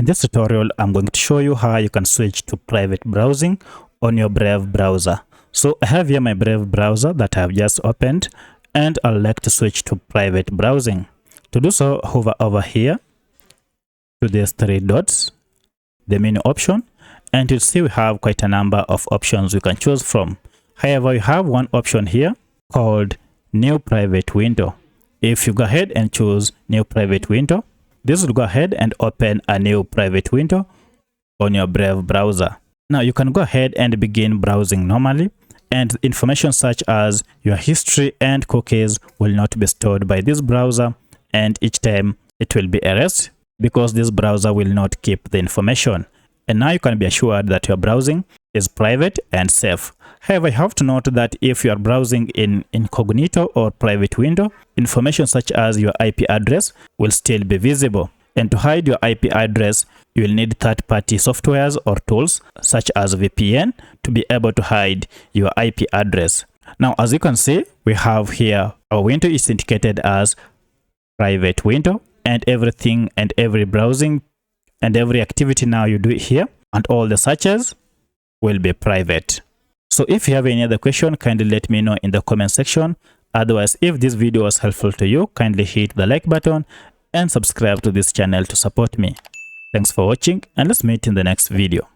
In this tutorial, I'm going to show you how you can switch to private browsing on your Brave browser. So I have here my Brave browser that I have just opened, and I'd like to switch to private browsing. To do so, hover over here to these three dots, the menu option, and you'll see we have quite a number of options we can choose from. However, we have one option here called New Private Window. If you go ahead and choose New Private Window, this will go ahead and open a new private window on your Brave browser. Now you can go ahead and begin browsing normally, and information such as your history and cookies will not be stored by this browser, and each time it will be erased because this browser will not keep the information. And now you can be assured that your browsing is private and safe. However, you have to note that if you are browsing in Incognito or private window, information such as your IP address will still be visible. And to hide your IP address, you will need third-party softwares or tools such as VPN to be able to hide your IP address. Now, as you can see, we have here our window is indicated as private window, and everything and every browsing and every activity now you do here and all the searches will be private. So if you have any other question, kindly let me know in the comment section. Otherwise, if this video was helpful to you, kindly hit the like button and subscribe to this channel to support me. Thanks for watching, and let's meet in the next video.